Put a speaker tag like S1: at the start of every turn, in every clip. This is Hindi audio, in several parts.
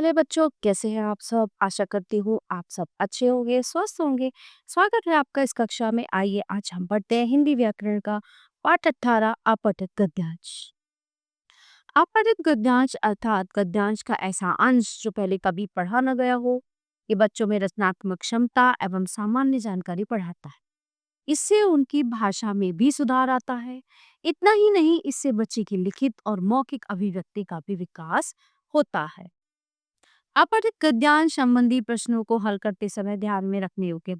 S1: प्यारे बच्चों, कैसे हैं आप सब? आशा करती हूँ आप सब अच्छे होंगे, स्वस्थ होंगे। स्वागत है आपका इस कक्षा में। आइए आज हम पढ़ते हैं हिंदी व्याकरण का पाठ 18 अपठित गद्यांश। अपठित गद्यांश अर्थात गद्यांश का ऐसा अंश जो पहले कभी पढ़ा न गया हो। ये बच्चों में रचनात्मक क्षमता एवं सामान्य जानकारी बढ़ाता है। इससे उनकी भाषा में भी सुधार आता है। इतना ही नहीं, इससे बच्चे की लिखित और मौखिक अभिव्यक्ति का भी विकास होता है। अपठित गद्यांश संबंधी प्रश्नों को हल करते समय ध्यान में रखने योग्य।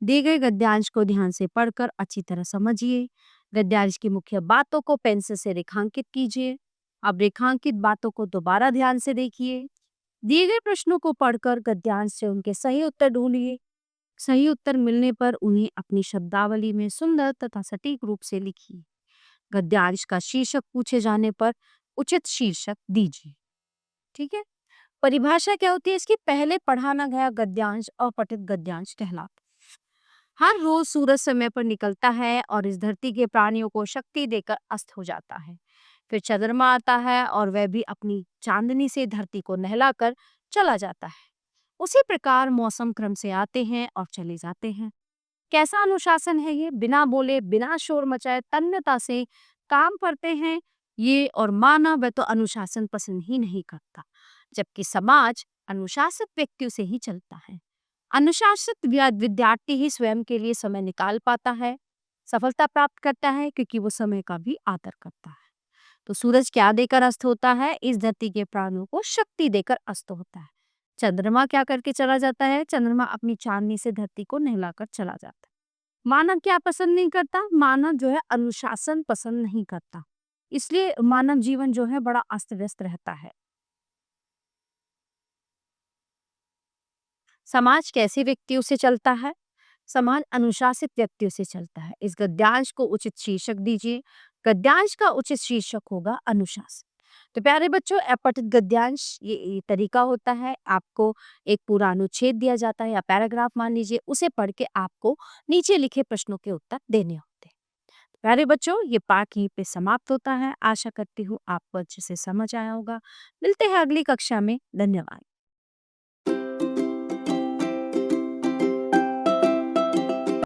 S1: दिए गए गद्यांश को ध्यान से पढ़कर अच्छी तरह समझिए। गद्यांश की मुख्य बातों को पेंसिल से रेखांकित कीजिए। अब रेखांकित बातों को दोबारा ध्यान से देखिए। दिए गए प्रश्नों को पढ़कर गद्यांश से उनके सही उत्तर ढूंढिए। सही उत्तर मिलने पर उन्हें अपनी शब्दावली में सुंदर तथा सटीक रूप से लिखिए। गद्यांश का शीर्षक पूछे जाने पर उचित शीर्षक दीजिए। ठीक है। परिभाषा क्या होती है इसकी? पहले पढ़ा ना गया गद्यांश अपठित गद्यांश कहलाता है। हर रोज सूरज समय पर निकलता है और इस धरती के प्राणियों को शक्ति देकर अस्त हो जाता है। फिर चंद्रमा आता है और वह भी अपनी चांदनी से धरती को नहलाकर चला जाता है। उसी प्रकार मौसम क्रम से आते हैं और चले जाते हैं। कैसा अनुशासन है ये? बिना बोले, बिना शोर मचाए तन्यता से काम करते हैं ये। और मानव वह तो अनुशासन पसंद ही नहीं करता, जबकि समाज अनुशासित व्यक्तियों से ही चलता है। अनुशासित विद्यार्थी ही स्वयं के लिए समय निकाल पाता है, सफलता प्राप्त करता है, क्योंकि वो समय का भी आदर करता है। तो सूरज क्या देकर अस्त होता है? इस धरती के प्राणों को शक्ति देकर अस्त होता है। चंद्रमा क्या करके चला जाता है? चंद्रमा अपनी चांदनी से धरती को नहलाकर चला जाता है। मानव क्या पसंद नहीं करता? मानव जो है अनुशासन पसंद नहीं करता, इसलिए मानव जीवन जो है बड़ा अस्त व्यस्त रहता है। समाज कैसे व्यक्तियों से चलता है? समाज अनुशासित व्यक्तियों से चलता है। इस गद्यांश को उचित शीर्षक दीजिए। गद्यांश का उचित शीर्षक होगा अनुशासन। तो प्यारे बच्चों, अपठित गद्यांश ये तरीका होता है। आपको एक पूरा अनुच्छेद दिया जाता है या पैराग्राफ मान लीजिए, उसे पढ़ के आपको नीचे लिखे प्रश्नों के उत्तर देने होते हैं। प्यारे बच्चों, ये पाठ यहीं पे समाप्त होता है। आशा करती हूँ आपको अच्छे से समझ आया होगा। मिलते हैं अगली कक्षा में। धन्यवाद।